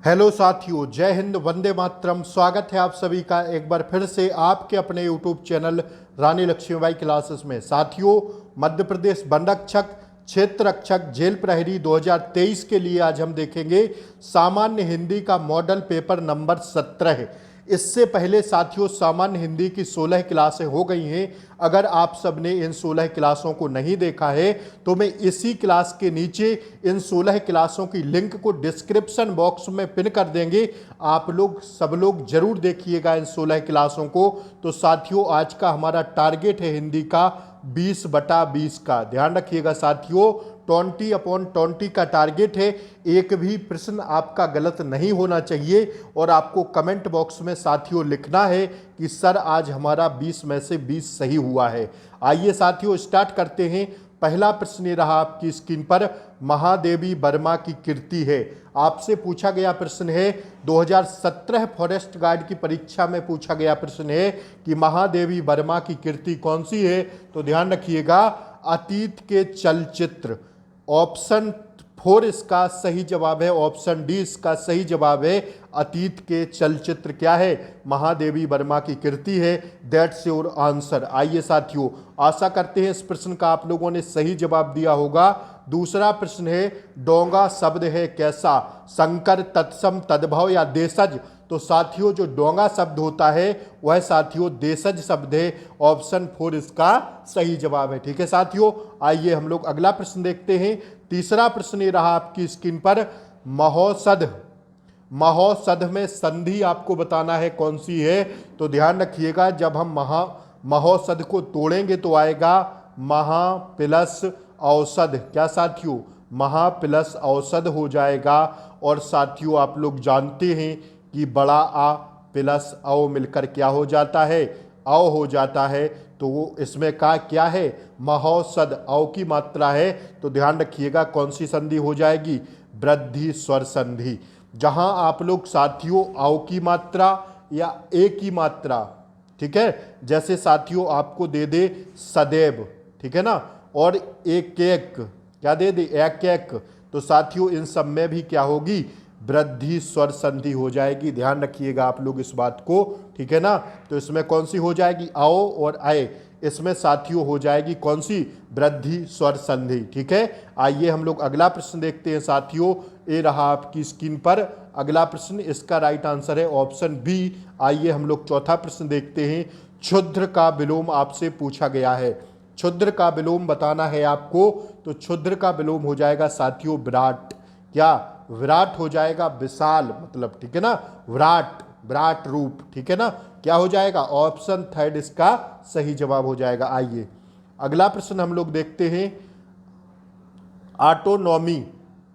Hello साथियों, जय हिंद, वंदे मातरम। स्वागत है आप सभी का एक बार फिर से आपके अपने यूट्यूब चैनल रानी लक्ष्मीबाई क्लासेस में। साथियों, मध्य प्रदेश वन रक्षक क्षेत्र रक्षक जेल प्रहरी 2023 के लिए आज हम देखेंगे सामान्य हिंदी का मॉडल पेपर नंबर 17। इससे पहले साथियों सामान्य हिंदी की 16 क्लासें हो गई हैं। अगर आप सबने इन 16 क्लासों को नहीं देखा है तो मैं इसी क्लास के नीचे इन 16 क्लासों की लिंक को डिस्क्रिप्शन बॉक्स में पिन कर देंगे। आप लोग सब लोग जरूर देखिएगा इन 16 क्लासों को। तो साथियों, आज का हमारा टारगेट है हिंदी का 20/20 का। ध्यान रखिएगा साथियों, 20/20 का टारगेट है। एक भी प्रश्न आपका गलत नहीं होना चाहिए और आपको कमेंट बॉक्स में साथियों लिखना है कि सर आज हमारा 20 में से 20 सही हुआ है। आइए साथियों स्टार्ट करते हैं। पहला प्रश्न ये रहा आपकी स्क्रीन पर, महादेवी वर्मा की कीर्ति है। आपसे पूछा गया प्रश्न है 2017 फॉरेस्ट गार्ड की परीक्षा में पूछा गया प्रश्न है कि महादेवी वर्मा की कीर्ति कौन सी है। तो ध्यान रखिएगा, अतीत के चलचित्र। ऑप्शन 4 इसका सही जवाब है। ऑप्शन डी इसका सही जवाब है। अतीत के चलचित्र क्या है? महादेवी वर्मा की कीर्ति है। That's your answer. आइए साथियों, आशा करते हैं इस प्रश्न का आप लोगों ने सही जवाब दिया होगा। दूसरा प्रश्न है, डोंगा शब्द है कैसा? संकर, तत्सम, तद्भव या देशज? तो साथियों जो डोंगा शब्द होता है वह साथियों देशज शब्द है। ऑप्शन 4 इसका सही जवाब है। ठीक है साथियों, आइए हम लोग अगला प्रश्न देखते हैं। तीसरा प्रश्न ये रहा आपकी स्क्रीन पर, महोषध। महोषध में संधि आपको बताना है कौन सी है। तो ध्यान रखिएगा, जब हम महोषध को तोड़ेंगे तो आएगा महा प्लस औषध। क्या साथियों? महा प्लस औषध हो जाएगा। और साथियों आप लोग जानते हैं कि बड़ा आ प्लस औ मिलकर क्या हो जाता है? औ हो जाता है। तो वो इसमें का क्या है? महोषध। औ की मात्रा है। तो ध्यान रखिएगा कौन सी संधि हो जाएगी? वृद्धि स्वर संधि। जहां आप लोग साथियों औ की मात्रा या ए की मात्रा, ठीक है, जैसे साथियों आपको दे दे सदैव, ठीक है ना, और एक एक क्या दे दे? एक एक। तो साथियों इन सब में भी क्या होगी? वृद्धि स्वर संधि हो जाएगी। ध्यान रखिएगा आप लोग इस बात को, ठीक है ना। तो इसमें कौन सी हो जाएगी? आओ और आए। इसमें साथियों हो जाएगी कौन सी? वृद्धि स्वर संधि। ठीक है, आइए हम लोग अगला प्रश्न देखते हैं साथियों। ये रहा आपकी स्क्रीन पर अगला प्रश्न। इसका राइट आंसर है ऑप्शन बी। आइए हम लोग चौथा प्रश्न देखते हैं। क्षुद्र का विलोम आपसे पूछा गया है। क्षुद्र का विलोम बताना है आपको। तो क्षुद्र का विलोम हो जाएगा साथियों विराट। क्या? विराट हो जाएगा विशाल मतलब, ठीक है ना। विराट, विराट रूप, ठीक है ना। क्या हो जाएगा? ऑप्शन 3 इसका सही जवाब हो जाएगा। आइए अगला प्रश्न हम लोग देखते हैं। ऑटोनॉमी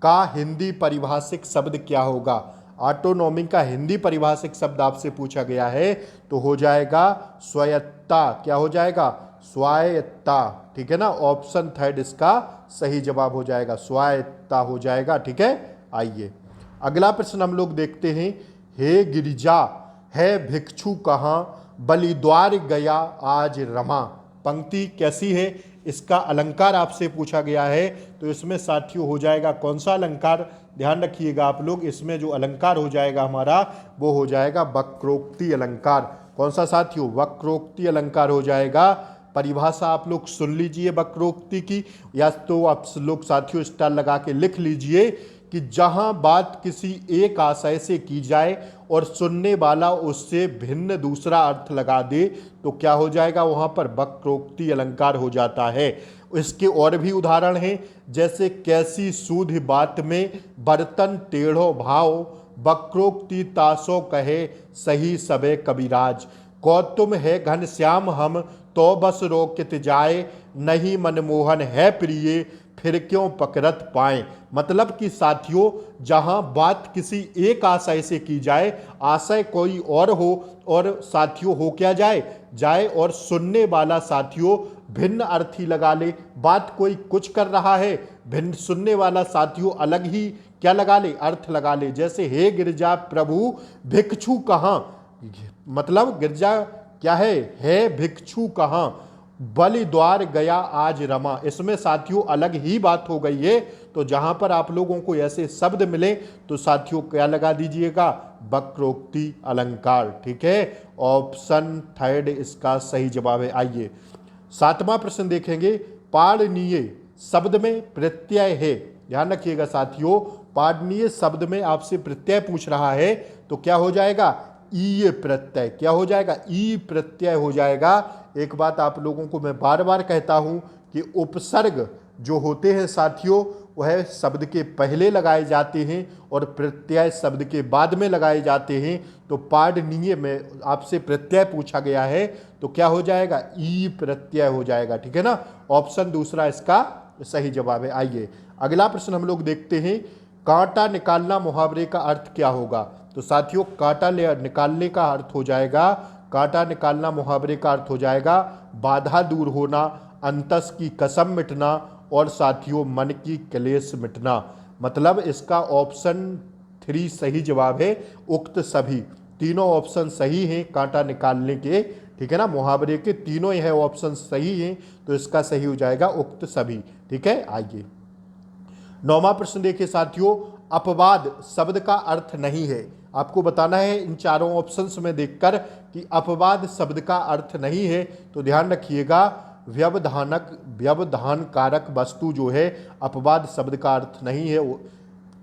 का हिंदी परिभाषिक शब्द क्या होगा? ऑटोनॉमी का हिंदी परिभाषिक शब्द आपसे पूछा गया है। तो हो जाएगा स्वायत्ता। क्या हो जाएगा? स्वायत्ता, ठीक है ना। ऑप्शन 3 इसका सही जवाब हो जाएगा। स्वायत्ता हो जाएगा। ठीक है, आइए अगला प्रश्न हम लोग देखते हैं। हे गिरिजा है भिक्षु कहाँ, बलिद्वार गया आज रमा। पंक्ति कैसी है? इसका अलंकार आपसे पूछा गया है। तो इसमें साथियों हो जाएगा कौन सा अलंकार? ध्यान रखिएगा आप लोग, इसमें जो अलंकार हो जाएगा हमारा वो हो जाएगा वक्रोक्ति अलंकार। कौन सा साथियों? वक्रोक्ति अलंकार हो जाएगा। परिभाषा आप लोग सुन लीजिए वक्रोक्ति की, या तो आप लोग साथियों स्टार लगा के लिख लीजिए कि जहां बात किसी एक आशय से की जाए और सुनने वाला उससे भिन्न दूसरा अर्थ लगा दे तो क्या हो जाएगा? वहां पर वक्रोक्ति अलंकार हो जाता है। इसके और भी उदाहरण हैं, जैसे कैसी सूध बात में बर्तन टेढ़ो भाव, वक्रोक्ति तासो कहे सही सबे कविराज। कौतुम है घनश्याम हम तो बस रोकित जाए, नहीं मनमोहन है प्रिय फिर क्यों पकड़त पाए। मतलब कि साथियों जहां बात किसी एक आशय से की जाए, आशय कोई और हो और साथियों हो क्या जाए और सुनने वाला साथियों भिन्न अर्थी लगा ले। बात कोई कुछ कर रहा है, भिन्न सुनने वाला साथियों अलग ही क्या लगा ले? अर्थ लगा ले। जैसे हे गिरजा प्रभु भिक्षु कहाँ, मतलब गिरजा क्या है भिक्षु कहाँ, बलिद्वार गया आज रमा। इसमें साथियों अलग ही बात हो गई है। तो जहां पर आप लोगों को ऐसे शब्द मिले तो साथियों क्या लगा दीजिएगा, वक्रोक्ति अलंकार। ठीक है, ऑप्शन थर्ड इसका सही जवाब है। आइए 7वां प्रश्न देखेंगे। पाणनीय शब्द में प्रत्यय है, ध्यान रखिएगा साथियों, पाणनीय शब्द में आपसे प्रत्यय पूछ रहा है तो क्या हो जाएगा, ई प्रत्यय। क्या हो जाएगा, ई प्रत्यय हो जाएगा। एक बात आप लोगों को मैं बार बार कहता हूं कि उपसर्ग जो होते हैं साथियों वह शब्द के पहले लगाए जाते हैं और प्रत्यय शब्द के बाद में लगाए जाते हैं। तो पाणनीय में आपसे प्रत्यय पूछा गया है तो क्या हो जाएगा, ई प्रत्यय हो जाएगा। ठीक है ना, ऑप्शन दूसरा इसका सही जवाब है। आइए अगला प्रश्न हम लोग देखते हैं। कांटा निकालना मुहावरे का अर्थ क्या होगा। तो साथियों कांटा निकालने का अर्थ हो जाएगा, कांटा निकालना मुहावरे का अर्थ हो जाएगा बाधा दूर होना, अंतस की कसम मिटना और साथियों मन की क्लेश मिटना। मतलब इसका ऑप्शन 3 सही जवाब है। उक्त सभी, तीनों ऑप्शन सही हैं कांटा निकालने के। ठीक है ना, मुहावरे के तीनों यह ऑप्शन सही हैं तो इसका सही हो जाएगा उक्त सभी। ठीक है, आइए 9वां प्रश्न देखिए साथियों। अपवाद शब्द का अर्थ नहीं है। आपको बताना है इन चारों ऑप्शंस में देखकर कि अपवाद शब्द का अर्थ नहीं है। तो ध्यान रखिएगा, व्यवधान कारक वस्तु जो है अपवाद शब्द का अर्थ नहीं है।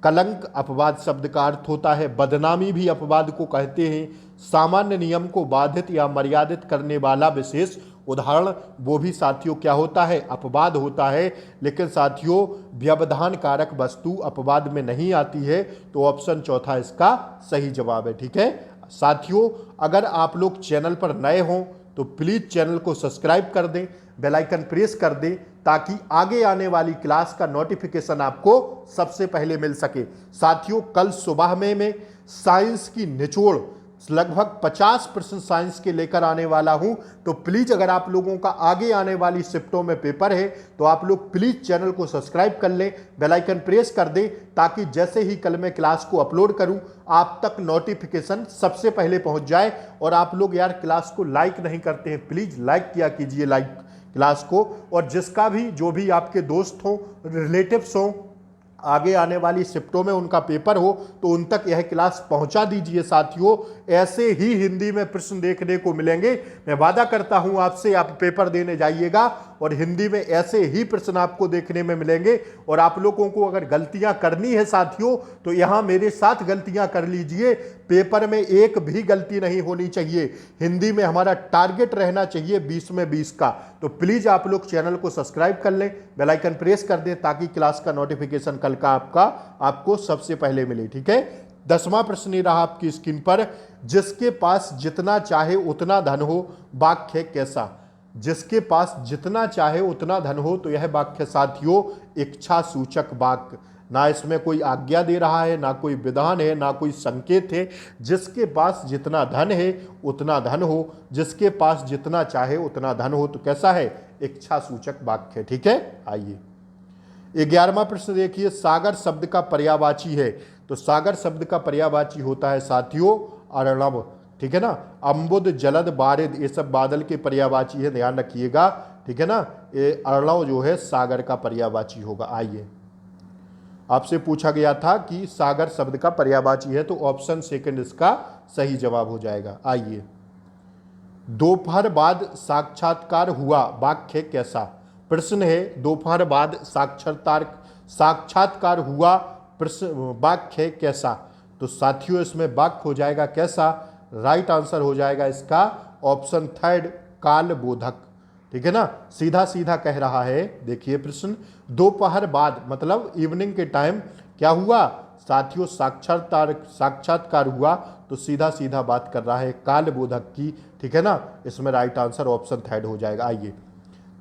कलंक अपवाद शब्द का अर्थ होता है, बदनामी भी अपवाद को कहते हैं, सामान्य नियम को बाधित या मर्यादित करने वाला विशेष उदाहरण वो भी साथियों क्या होता है, अपवाद होता है। लेकिन साथियों व्यवधान कारक वस्तु अपवाद में नहीं आती है तो ऑप्शन चौथा इसका सही जवाब है। ठीक है साथियों, अगर आप लोग चैनल पर नए हों तो प्लीज चैनल को सब्सक्राइब कर दें, बेल आइकन प्रेस कर दें ताकि आगे आने वाली क्लास का नोटिफिकेशन आपको सबसे पहले मिल सके। साथियों कल सुबह में साइंस की निचोड़ लगभग 50 प्रश्न साइंस के लेकर आने वाला हूं। तो प्लीज अगर आप लोगों का आगे आने वाली शिफ्टों में पेपर है तो आप लोग प्लीज चैनल को सब्सक्राइब कर लें, बेल आइकन प्रेस कर दें ताकि जैसे ही कल मैं क्लास को अपलोड करूं आप तक नोटिफिकेशन सबसे पहले पहुंच जाए। और आप लोग यार क्लास को लाइक नहीं करते हैं, प्लीज लाइक किया कीजिए लाइक क्लास को। और जिसका भी जो भी आपके दोस्त हों, रिलेटिव्स हों, आगे आने वाली शिफ्टों में उनका पेपर हो तो उन तक यह क्लास पहुंचा दीजिए। साथियों ऐसे ही हिंदी में प्रश्न देखने को मिलेंगे। मैं वादा करता हूं आपसे, आप पेपर देने जाइएगा और हिंदी में ऐसे ही प्रश्न आपको देखने में मिलेंगे। और आप लोगों को अगर गलतियां करनी है साथियों तो यहां मेरे साथ गलतियां कर लीजिए, पेपर में एक भी गलती नहीं होनी चाहिए। हिंदी में हमारा टारगेट रहना चाहिए 20 में 20 का। तो प्लीज आप लोग चैनल को सब्सक्राइब कर लें, बेल आइकन प्रेस कर दें ताकि क्लास का नोटिफिकेशन कल का आपको सबसे पहले मिले। ठीक है, 10वां प्रश्न ये रहा आपकी स्क्रीन पर। जिसके पास जितना चाहे उतना धन हो वाक्य कैसा। जिसके पास जितना चाहे उतना धन हो तो यह वाक्य साथियों इच्छा सूचक वाक्य, ना इसमें कोई आज्ञा दे रहा है, ना कोई विधान है, ना कोई संकेत है। जिसके पास जितना धन है उतना धन हो, जिसके पास जितना चाहे उतना धन हो तो कैसा है, इच्छा सूचक वाक्य। ठीक है, आइए 11वां प्रश्न देखिए। सागर शब्द का पर्यायवाची है। तो सागर शब्द का पर्यायवाची होता है साथियों अर्णव। ठीक है ना, अम्बुद जलद बारिद ये सब बादल के पर्यायवाची है, ध्यान रखिएगा। ठीक है ना, ये अर्णव जो है सागर का पर्यायवाची होगा। आइए आपसे पूछा गया था कि सागर शब्द का पर्यायवाची है तो ऑप्शन सेकंड इसका सही जवाब हो जाएगा। आइए दोपहर बाद साक्षात्कार हुआ वाक्य कैसा। प्रश्न है दोपहर बाद साक्षात्कार हुआ वाक्य कैसा। तो साथियों इसमें वाक्य हो जाएगा कैसा, राइट आंसर हो जाएगा इसका ऑप्शन थर्ड काल बोधक। ठीक है ना, सीधा सीधा कह रहा है। देखिए प्रश्न दोपहर बाद मतलब इवनिंग के टाइम क्या हुआ साथियों, साक्षात्कार हुआ तो सीधा सीधा बात कर रहा है काल बोधक की। ठीक है ना, इसमें राइट आंसर ऑप्शन थर्ड हो जाएगा। आइए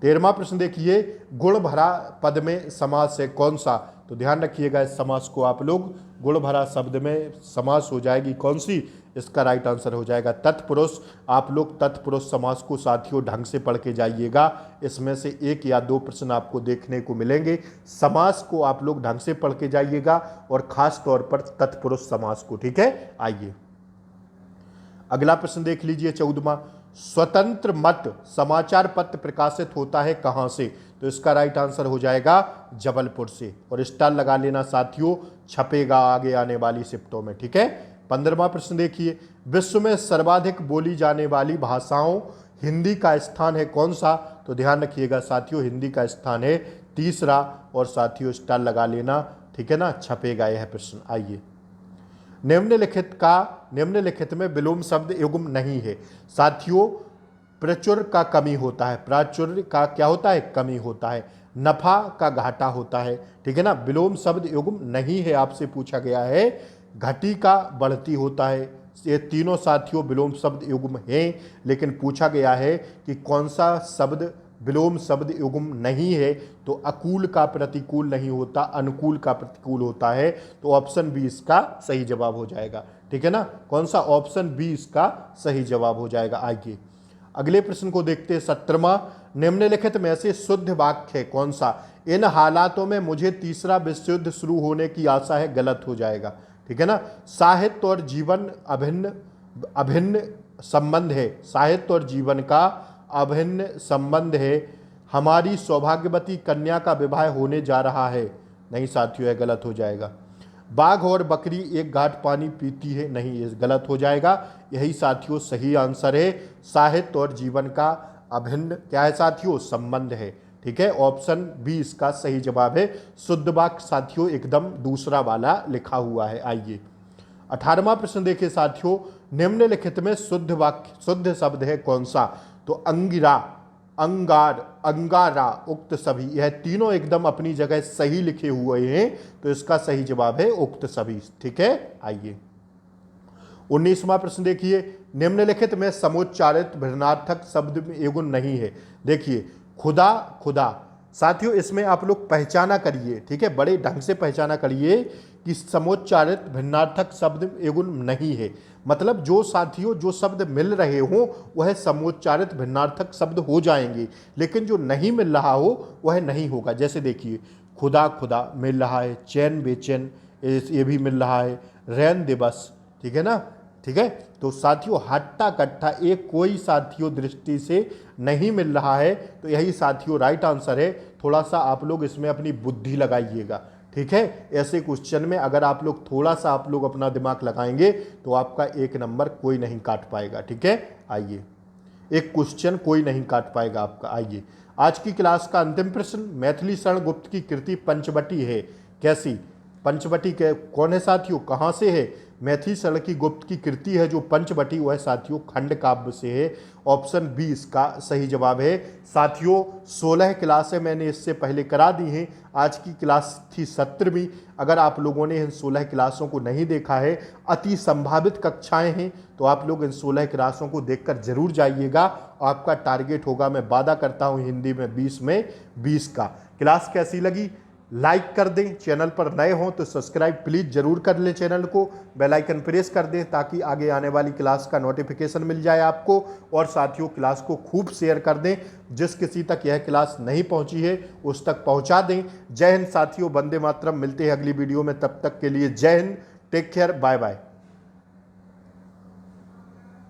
13वां प्रश्न देखिए। गुण भरा पद में समास है कौन सा। तो ध्यान रखिएगा इस समास को आप लोग, गुण भरा शब्द में समास हो जाएगी कौन सी, इसका राइट आंसर हो जाएगा तत्पुरुष। आप लोग तत्पुरुष समास को साथियों ढंग से पढ़ के जाइएगा, इसमें से 1 या 2 प्रश्न आपको देखने को मिलेंगे। समास को आप लोग ढंग से पढ़ के जाइएगा और खास तौर पर तत्पुरुष समास को। ठीक है, आइए अगला प्रश्न देख लीजिए 14वां। स्वतंत्र मत समाचार पत्र प्रकाशित होता है कहां से। तो इसका राइट आंसर हो जाएगा जबलपुर से। और स्टार लगा लेना साथियों, छपेगा आगे आने वाली शिफ्टों में, ठीक है। 15वां प्रश्न देखिए, विश्व में सर्वाधिक बोली जाने वाली भाषाओं हिंदी का स्थान है कौन सा? तो ध्यान रखिएगा साथियों, हिंदी का स्थान है तीसरा। और साथियों स्टार लगा लेना, ठीक है ना, छपेगा यह प्रश्न। आइए, निम्नलिखित में विलोम शब्द युग्म नहीं है। साथियों प्रचुर का कमी होता है, प्राचुर्य का क्या होता है? कमी होता है। नफा का घाटा होता है, ठीक है ना। विलोम शब्द युग्म नहीं है, आपसे पूछा गया है। घटी का बढ़ती होता है, ये तीनों साथियों विलोम शब्द युग्म हैं। लेकिन पूछा गया है कि कौन सा शब्द विलोम शब्द युग्म नहीं है, तो अकूल का प्रतिकूल नहीं होता, अनुकूल का प्रतिकूल होता है। तो ऑप्शन बी इसका सही जवाब हो जाएगा, ठीक है ना। कौन सा? ऑप्शन बी इसका सही जवाब हो जाएगा। आइए अगले प्रश्न को देखते हैं। 17वां, निम्नलिखित में से शुद्ध वाक्य कौन सा? इन हालातों में मुझे तीसरा विश्व युद्ध शुरू होने की आशा है, गलत हो जाएगा, ठीक है ना। साहित्य और जीवन अभिन्न संबंध है, साहित्य और जीवन का अभिन्न संबंध है। हमारी सौभाग्यवती कन्या का विवाह होने जा रहा है, नहीं साथियों, यह गलत हो जाएगा। बाघ और बकरी एक घाट पानी पीती है, नहीं, ये गलत हो जाएगा। यही साथियों सही आंसर है, साहित्य और जीवन का अभिन्न क्या है साथियों? संबंध है, ठीक है। ऑप्शन बी इसका सही जवाब है। शुद्ध वाक्य साथियों एकदम दूसरा वाला लिखा हुआ है। आइए 18वां प्रश्न देखिए साथियों, निम्नलिखित में शुद्ध वाक्य शुद्ध शब्द है कौन सा? तो अंगिरा, अंगार, अंगारा, उक्त सभी, यह तीनों एकदम अपनी जगह सही लिखे हुए हैं। तो इसका सही जवाब है उक्त सभी, ठीक है। आइए 19वां प्रश्न देखिए, निम्नलिखित में समुच्चारित भिन्नार्थक शब्द में युग्म नहीं है। देखिए खुदा, खुदा, साथियों इसमें आप लोग पहचाना करिए, ठीक है, बड़े ढंग से पहचाना करिए कि समुच्चारित भिन्नार्थक शब्द युग्म नहीं है। मतलब जो साथियों जो शब्द मिल रहे हों वह समुच्चारित भिन्नार्थक शब्द हो जाएंगे, लेकिन जो नहीं मिल रहा हो वह नहीं होगा। जैसे देखिए खुदा, खुदा मिल रहा है, चैन, बेचैन, ये भी मिल रहा है, रैन दिवस, ठीक है ना, ठीक है। तो साथियों हट्टा कट्टा एक कोई साथियों दृष्टि से नहीं मिल रहा है, तो यही साथियों राइट आंसर है। थोड़ा सा आप लोग इसमें अपनी बुद्धि लगाइएगा, ठीक है। ऐसे क्वेश्चन में अगर आप लोग थोड़ा सा आप लोग अपना दिमाग लगाएंगे तो आपका एक नंबर कोई नहीं काट पाएगा, ठीक है। आइए एक क्वेश्चन कोई नहीं काट पाएगा आपका। आइए आज की क्लास का अंतिम प्रश्न, मैथिली शरण गुप्त की कृति पंचवटी है कैसी? पंचवटी के कौन है साथियों, कहाँ से है? मैथिली शरण की गुप्त की कृति है जो पंचवटी, वह साथियों खंड काव्य से है। ऑप्शन बी इसका सही जवाब है। साथियों 16 क्लासें मैंने इससे पहले करा दी हैं, आज की क्लास थी 17वीं। अगर आप लोगों ने इन 16 क्लासों को नहीं देखा है, अति संभावित कक्षाएं हैं, तो आप लोग इन 16 क्लासों को देखकर जरूर जाइएगा। आपका टारगेट होगा, मैं वादा करता हूं, हिंदी में 20 में 20 का। क्लास कैसी लगी लाइक कर दें, चैनल पर नए हों तो सब्सक्राइब प्लीज़ जरूर कर लें चैनल को, बेल आइकन प्रेस कर दें ताकि आगे आने वाली क्लास का नोटिफिकेशन मिल जाए आपको। और साथियों क्लास को खूब शेयर कर दें, जिस किसी तक यह क्लास नहीं पहुंची है उस तक पहुंचा दें। जय हिंद साथियों, वंदे मातरम। मिलते हैं अगली वीडियो में, तब तक के लिए जय हिंद, टेक केयर, बाय बाय।